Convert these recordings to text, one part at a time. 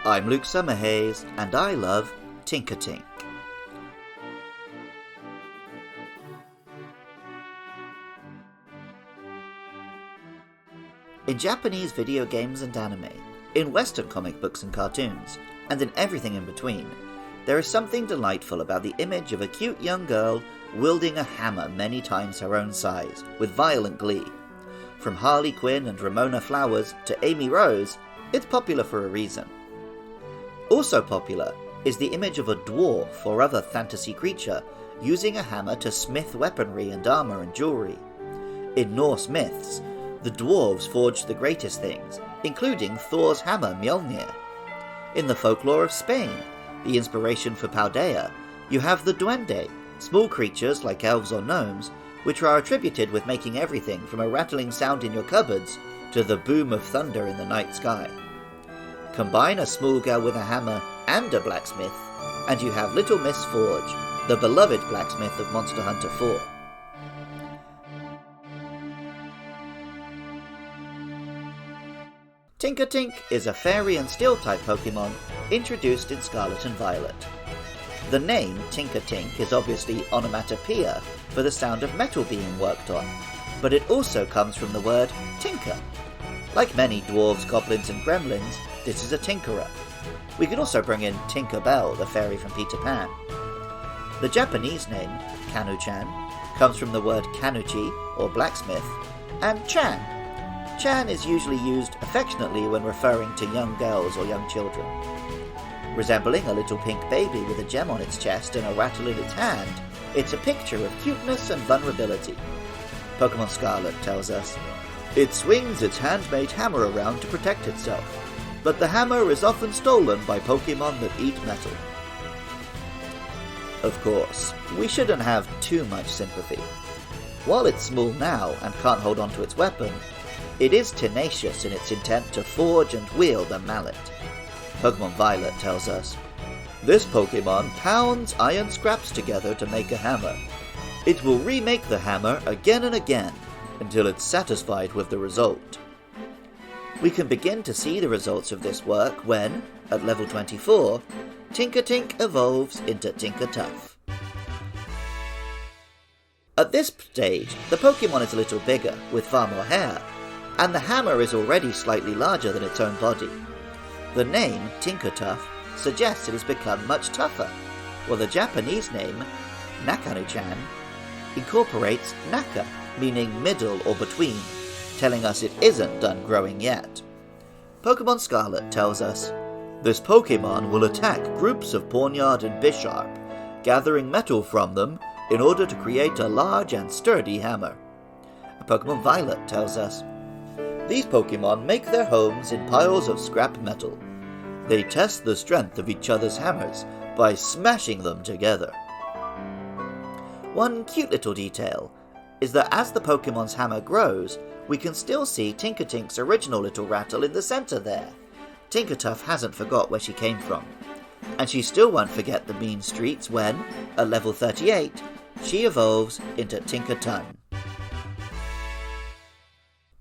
I'm Luke Summerhays, and I love Tinkatink. In Japanese video games and anime, in Western comic books and cartoons, and in everything in between, there is something delightful about the image of a cute young girl wielding a hammer many times her own size, with violent glee. From Harley Quinn and Ramona Flowers to Amy Rose, it's popular for a reason. Also popular is the image of a dwarf or other fantasy creature using a hammer to smith weaponry and armor and jewelry. In Norse myths, the dwarves forged the greatest things, including Thor's hammer Mjolnir. In the folklore of Spain, the inspiration for Paldea, you have the duende, small creatures like elves or gnomes, which are attributed with making everything from a rattling sound in your cupboards to the boom of thunder in the night sky. Combine a small girl with a hammer and a blacksmith, and you have Little Miss Forge, the beloved blacksmith of Monster Hunter 4. Tinkatink is a fairy and steel-type Pokemon introduced in Scarlet and Violet. The name Tinkatink is obviously onomatopoeia for the sound of metal being worked on, but it also comes from the word tinker. Like many dwarves, goblins and gremlins, this is a tinkerer. We can also bring in Tinkerbell, the fairy from Peter Pan. The Japanese name, Kanu-chan, comes from the word kanuchi, or blacksmith, and chan. Chan is usually used affectionately when referring to young girls or young children. Resembling a little pink baby with a gem on its chest and a rattle in its hand, it's a picture of cuteness and vulnerability. Pokemon Scarlet tells us, "It swings its handmade hammer around to protect itself, but the hammer is often stolen by Pokemon that eat metal." Of course, we shouldn't have too much sympathy. While it's small now and can't hold on to its weapon, it is tenacious in its intent to forge and wield a mallet. Pokemon Violet tells us, "This Pokemon pounds iron scraps together to make a hammer. It will remake the hammer again and again until it's satisfied with the result." We can begin to see the results of this work when, at level 24, Tinkatink evolves into Tinkatuff. At this stage, the Pokemon is a little bigger, with far more hair, and the hammer is already slightly larger than its own body. The name, Tinkatuff, suggests it has become much tougher, while the Japanese name, Nakanu-chan, incorporates naka, meaning middle or between, telling us it isn't done growing yet. Pokemon Scarlet tells us, "This Pokemon will attack groups of Pawniard and Bisharp, gathering metal from them in order to create a large and sturdy hammer." Pokemon Violet tells us, "These Pokemon make their homes in piles of scrap metal. They test the strength of each other's hammers by smashing them together." One cute little detail is that as the Pokemon's hammer grows, we can still see Tinkatink's original little rattle in the centre there. Tinkatuff hasn't forgot where she came from, and she still won't forget the mean streets when, at level 38, she evolves into Tinkaton.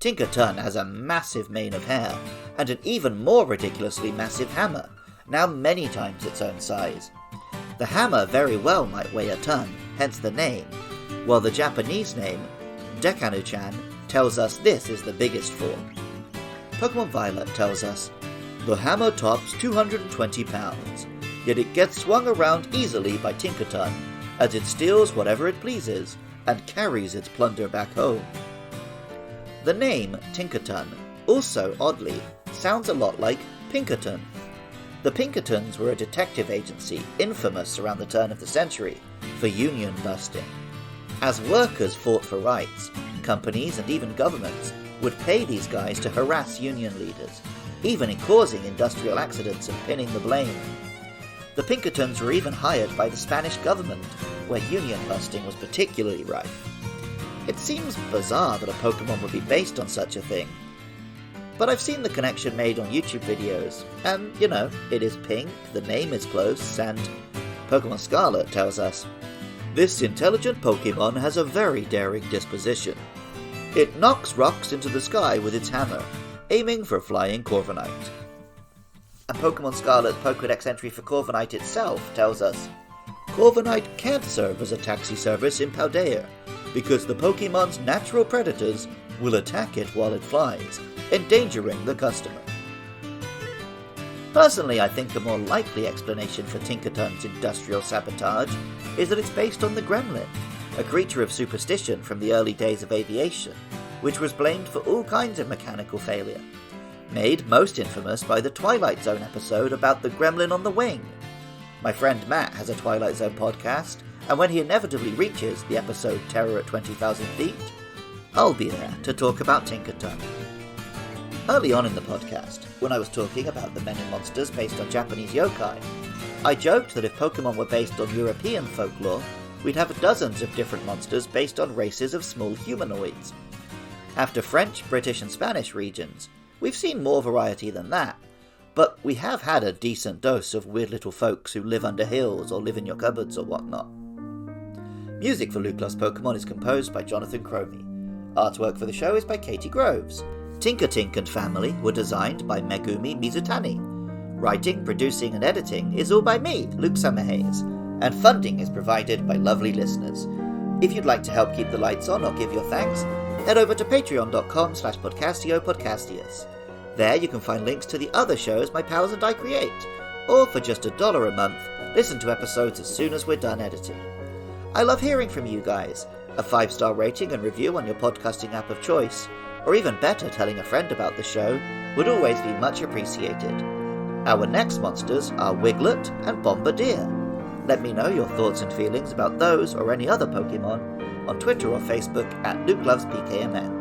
Tinkaton has a massive mane of hair, and an even more ridiculously massive hammer, now many times its own size. The hammer very well might weigh a ton, hence the name, while the Japanese name, Dekanu-chan, tells us this is the biggest form. Pokemon Violet tells us, "The hammer tops 220 pounds, yet it gets swung around easily by Tinkaton, as it steals whatever it pleases, and carries its plunder back home." The name, Tinkaton, also, oddly, sounds a lot like Pinkerton. The Pinkertons were a detective agency infamous around the turn of the century for union busting. As workers fought for rights, companies and even governments would pay these guys to harass union leaders, even in causing industrial accidents and pinning the blame. The Pinkertons were even hired by the Spanish government, where union busting was particularly rife. It seems bizarre that a Pokemon would be based on such a thing, but I've seen the connection made on YouTube videos, and, it is pink, the name is close, and Pokemon Scarlet tells us, "This intelligent Pokemon has a very daring disposition. It knocks rocks into the sky with its hammer, aiming for flying Corviknight." And Pokemon Scarlet's Pokédex entry for Corviknight itself tells us, Corviknight can't serve as a taxi service in Paldea, because the Pokemon's natural predators will attack it while it flies, endangering the customer. Personally, I think a more likely explanation for Tinkaton's industrial sabotage is that it's based on the gremlin, a creature of superstition from the early days of aviation, which was blamed for all kinds of mechanical failure, made most infamous by the Twilight Zone episode about the gremlin on the wing. My friend Matt has a Twilight Zone podcast, and when he inevitably reaches the episode Terror at 20,000 Feet, I'll be there to talk about Tinkaton. Early on in the podcast, when I was talking about the many monsters based on Japanese yokai, I joked that if Pokemon were based on European folklore, we'd have dozens of different monsters based on races of small humanoids. After French, British and Spanish regions, we've seen more variety than that, but we have had a decent dose of weird little folks who live under hills or live in your cupboards or whatnot. Music for Luke Loves Pokemon is composed by Jonathan Cromie. Artwork for the show is by Katie Groves. Tinkatink and Family were designed by Megumi Mizutani. Writing, producing and editing is all by me, Luke Summerhays, and funding is provided by lovely listeners. If you'd like to help keep the lights on or give your thanks, head over to patreon.com/podcastio-podcastius. There you can find links to the other shows my pals and I create, or for just $1 a month, listen to episodes as soon as we're done editing. I love hearing from you guys. A 5-star rating and review on your podcasting app of choice, or even better, telling a friend about the show, would always be much appreciated. Our next monsters are Wiglet and Bombardier. Let me know your thoughts and feelings about those or any other Pokemon on Twitter or Facebook at LukeLovesPKMN.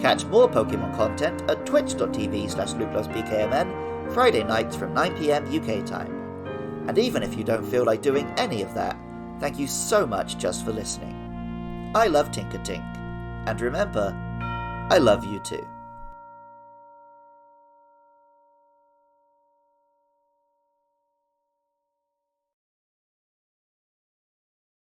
Catch more Pokemon content at twitch.tv/LukeLovesPKMN, Friday nights from 9 PM UK time. And even if you don't feel like doing any of that, thank you so much just for listening. I love Tinkatink, and remember, I love you too.